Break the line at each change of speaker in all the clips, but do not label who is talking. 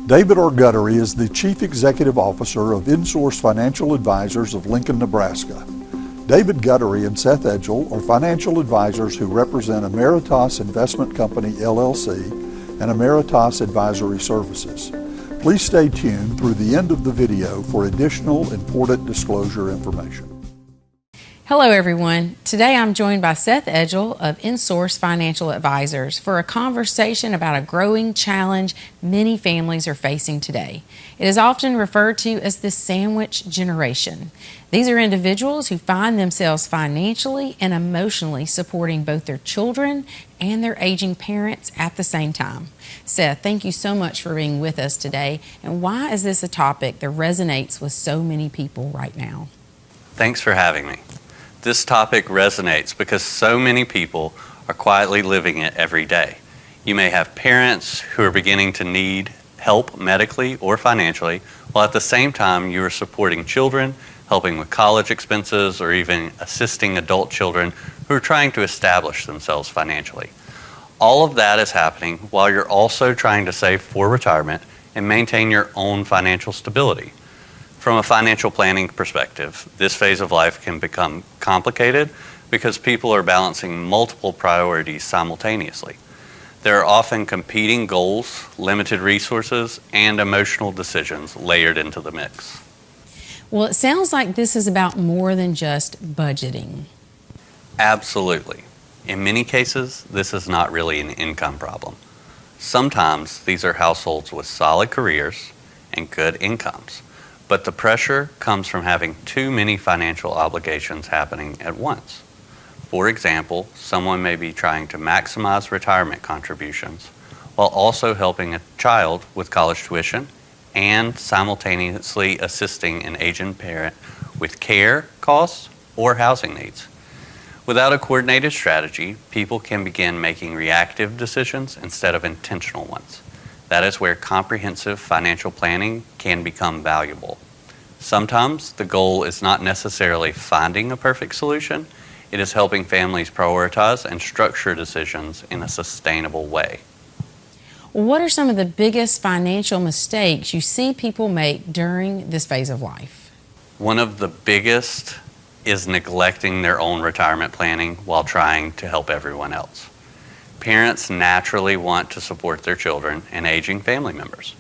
David R. Guttery is the Chief Executive Officer of InSource Financial Advisors of Lincoln, Nebraska. David Guttery and Seth Edgell are financial advisors who represent Ameritas Investment Company, LLC, and Ameritas Advisory Services. Please stay tuned through the end of the video for additional important disclosure information.
Hello everyone. Today I'm joined by Seth Edgell of InSource Financial Advisors for a conversation about a growing challenge many families are facing today. It is often referred to as the sandwich generation. These are individuals who find themselves financially and emotionally supporting both their children and their aging parents at the same time. Seth, thank you so much for being with us today. And why is this a topic that resonates with so many people right now?
Thanks for having me. This topic resonates because so many people are quietly living it every day. You may have parents who are beginning to need help medically or financially, while at the same time you are supporting children, helping with college expenses, or even assisting adult children who are trying to establish themselves financially. All of that is happening while you're also trying to save for retirement and maintain your own financial stability. From a financial planning perspective, this phase of life can become complicated because people are balancing multiple priorities simultaneously. There are often competing goals, limited resources, and emotional decisions layered into the mix.
Well, it sounds like this is about more than just budgeting.
Absolutely. In many cases, this is not really an income problem. Sometimes these are households with solid careers and good incomes. But the pressure comes from having too many financial obligations happening at once. For example, someone may be trying to maximize retirement contributions while also helping a child with college tuition and simultaneously assisting an aging parent with care costs or housing needs. Without a coordinated strategy, people can begin making reactive decisions instead of intentional ones. That is where comprehensive financial planning can become valuable. Sometimes the goal is not necessarily finding a perfect solution, it is helping families prioritize and structure decisions in a sustainable way.
What are some of the biggest financial mistakes you see people make during this phase of life?
One of the biggest is neglecting their own retirement planning while trying to help everyone else. Parents naturally want to support their children and aging family members,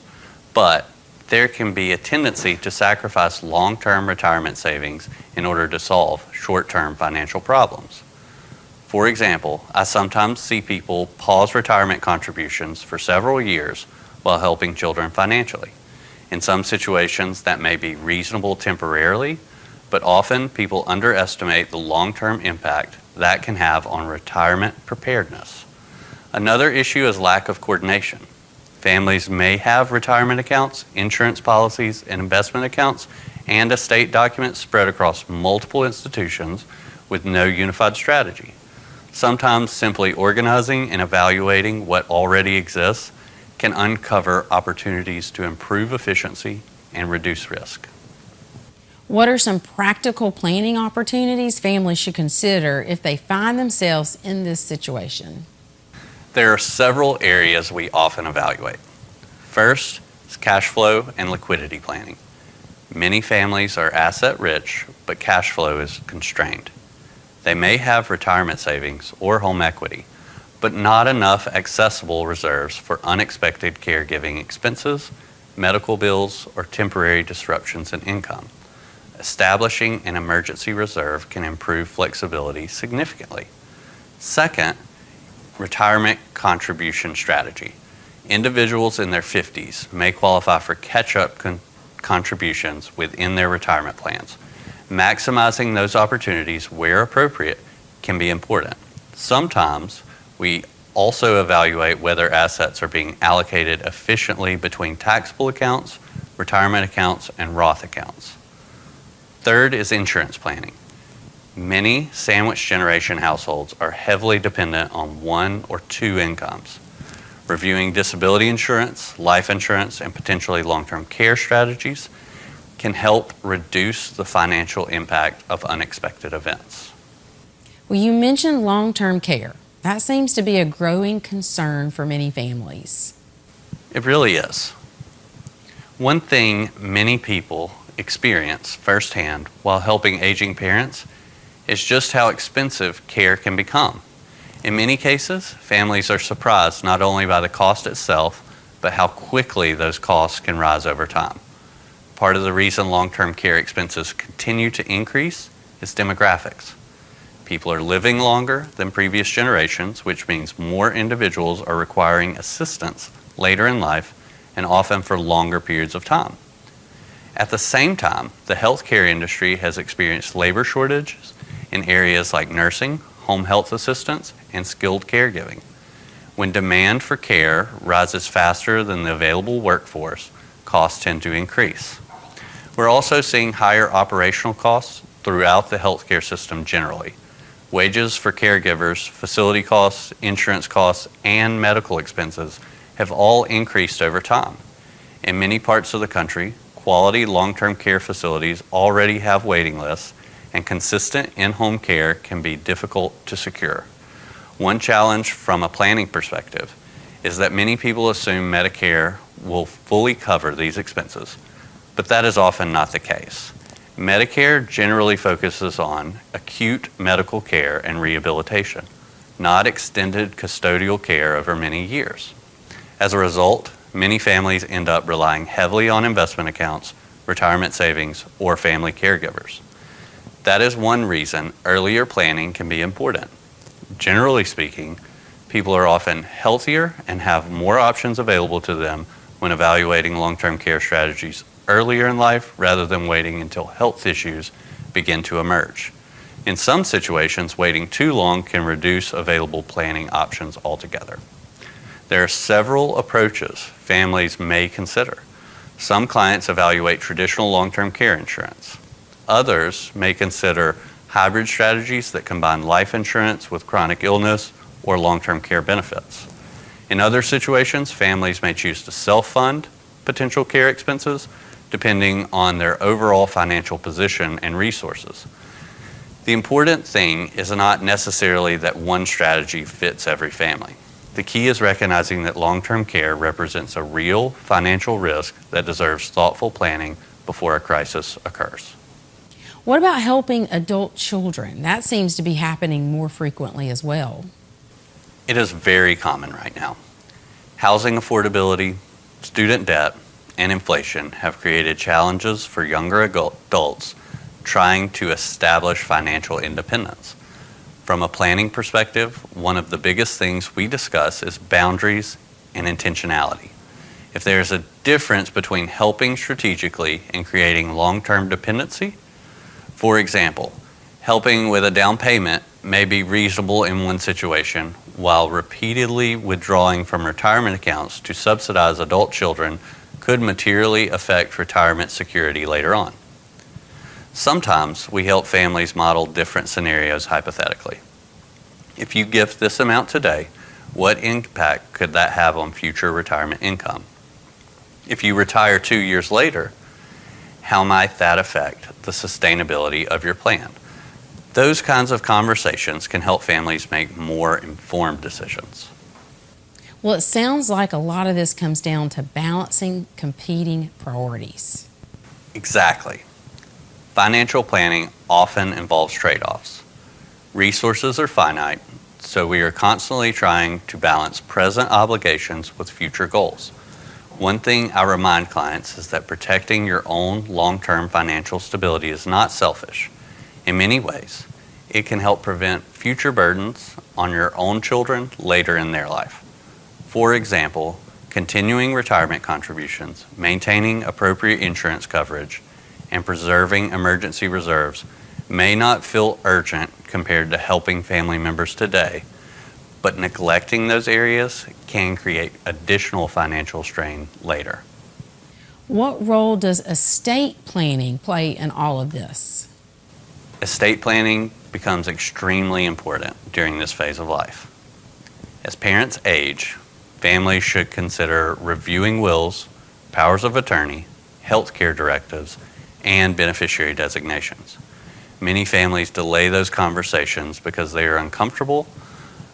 but there can be a tendency to sacrifice long-term retirement savings in order to solve short-term financial problems. For example, I sometimes see people pause retirement contributions for several years while helping children financially. In some situations, that may be reasonable temporarily, but often people underestimate the long-term impact that can have on retirement preparedness. Another issue is lack of coordination. Families may have retirement accounts, insurance policies, and investment accounts, and estate documents spread across multiple institutions with no unified strategy. Sometimes simply organizing and evaluating what already exists can uncover opportunities to improve efficiency and reduce risk.
What are some practical planning opportunities families should consider if they find themselves in this situation?
There are several areas we often evaluate. First is cash flow and liquidity planning. Many families are asset rich, but cash flow is constrained. They may have retirement savings or home equity, but not enough accessible reserves for unexpected caregiving expenses, medical bills, or temporary disruptions in income. Establishing an emergency reserve can improve flexibility significantly. Second, retirement contribution strategy. Individuals in their 50s may qualify for catch-up contributions within their retirement plans. Maximizing those opportunities where appropriate can be important. Sometimes we also evaluate whether assets are being allocated efficiently between taxable accounts, retirement accounts, and Roth accounts. Third is insurance planning. Many sandwich generation households are heavily dependent on one or two incomes. Reviewing disability insurance, life insurance, and potentially long-term care strategies can help reduce the financial impact of unexpected events.
Well, you mentioned long-term care. That seems to be a growing concern for many families.
It really is. One thing many people experience firsthand while helping aging parents is just how expensive care can become. In many cases, families are surprised not only by the cost itself, but how quickly those costs can rise over time. Part of the reason long-term care expenses continue to increase is demographics. People are living longer than previous generations, which means more individuals are requiring assistance later in life and often for longer periods of time. At the same time, the healthcare industry has experienced labor shortages in areas like nursing, home health assistance, and skilled caregiving. When demand for care rises faster than the available workforce, costs tend to increase. We're also seeing higher operational costs throughout the healthcare system generally. Wages for caregivers, facility costs, insurance costs, and medical expenses have all increased over time. In many parts of the country, quality long-term care facilities already have waiting lists, and consistent in-home care can be difficult to secure. One challenge from a planning perspective is that many people assume Medicare will fully cover these expenses, but that is often not the case. Medicare generally focuses on acute medical care and rehabilitation, not extended custodial care over many years. As a result, many families end up relying heavily on investment accounts, retirement savings, or family caregivers. That is one reason earlier planning can be important. Generally speaking, people are often healthier and have more options available to them when evaluating long-term care strategies earlier in life rather than waiting until health issues begin to emerge. In some situations, waiting too long can reduce available planning options altogether. There are several approaches families may consider. Some clients evaluate traditional long-term care insurance. Others may consider hybrid strategies that combine life insurance with chronic illness or long-term care benefits. In other situations, families may choose to self-fund potential care expenses depending on their overall financial position and resources. The important thing is not necessarily that one strategy fits every family. The key is recognizing that long-term care represents a real financial risk that deserves thoughtful planning before a crisis occurs.
What about helping adult children? That seems to be happening more frequently as well.
It is very common right now. Housing affordability, student debt, and inflation have created challenges for younger adults trying to establish financial independence. From a planning perspective, one of the biggest things we discuss is boundaries and intentionality. If there is a difference between helping strategically and creating long-term dependency, for example, helping with a down payment may be reasonable in one situation, while repeatedly withdrawing from retirement accounts to subsidize adult children could materially affect retirement security later on. Sometimes we help families model different scenarios hypothetically. If you gift this amount today, what impact could that have on future retirement income? If you retire 2 years later, how might that affect the sustainability of your plan? Those kinds of conversations can help families make more informed decisions.
Well, it sounds like a lot of this comes down to balancing competing priorities.
Exactly. Financial planning often involves trade-offs. Resources are finite, so we are constantly trying to balance present obligations with future goals. One thing I remind clients is that protecting your own long-term financial stability is not selfish. In many ways, it can help prevent future burdens on your own children later in their life. For example, continuing retirement contributions, maintaining appropriate insurance coverage, and preserving emergency reserves may not feel urgent compared to helping family members today, but neglecting those areas can create additional financial strain later.
What role does estate planning play in all of this?
Estate planning becomes extremely important during this phase of life. As parents age, families should consider reviewing wills, powers of attorney, health care directives, and beneficiary designations. Many families delay those conversations because they are uncomfortable,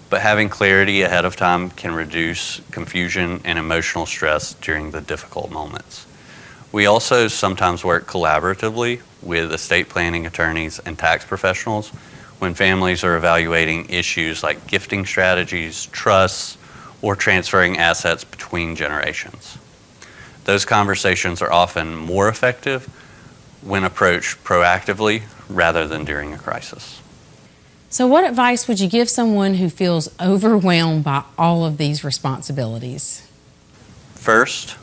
but having clarity ahead of time can reduce confusion and emotional stress during the difficult moments. We also sometimes work collaboratively with estate planning attorneys and tax professionals when families are evaluating issues like gifting strategies, trusts, or transferring assets between generations. Those conversations are often more effective when approached proactively rather than during a crisis.
So, what advice would you give someone who feels overwhelmed by all of these responsibilities?
First,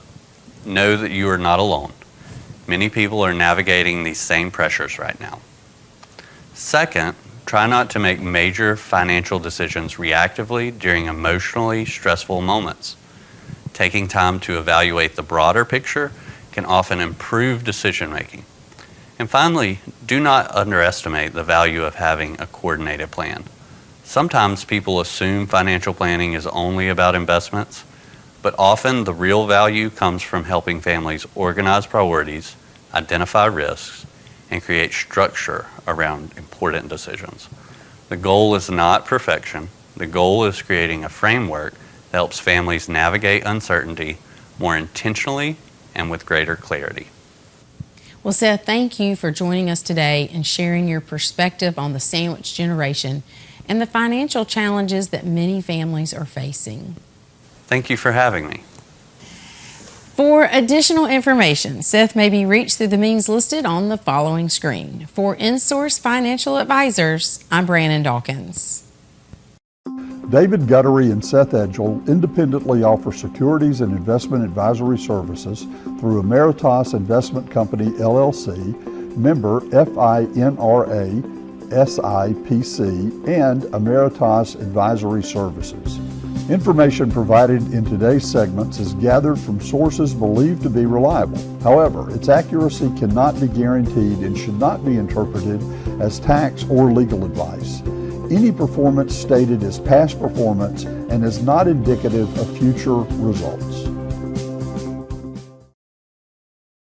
know that you are not alone. Many people are navigating these same pressures right now. Second, try not to make major financial decisions reactively during emotionally stressful moments. Taking time to evaluate the broader picture can often improve decision making. And finally, do not underestimate the value of having a coordinated plan. Sometimes people assume financial planning is only about investments, but often the real value comes from helping families organize priorities, identify risks, and create structure around important decisions. The goal is not perfection. The goal is creating a framework that helps families navigate uncertainty more intentionally and with greater clarity.
Well, Seth, thank you for joining us today and sharing your perspective on the sandwich generation and the financial challenges that many families are facing.
Thank you for having me.
For additional information, Seth may be reached through the means listed on the following screen. For InSource Financial Advisors, I'm Brannon Dawkins.
David Guttery and Seth Edgell independently offer securities and investment advisory services through Ameritas Investment Company, LLC, member FINRA, SIPC, and Ameritas Advisory Services. Information provided in today's segments is gathered from sources believed to be reliable. However, its accuracy cannot be guaranteed and should not be interpreted as tax or legal advice. Any performance stated is past performance and is not indicative of future results.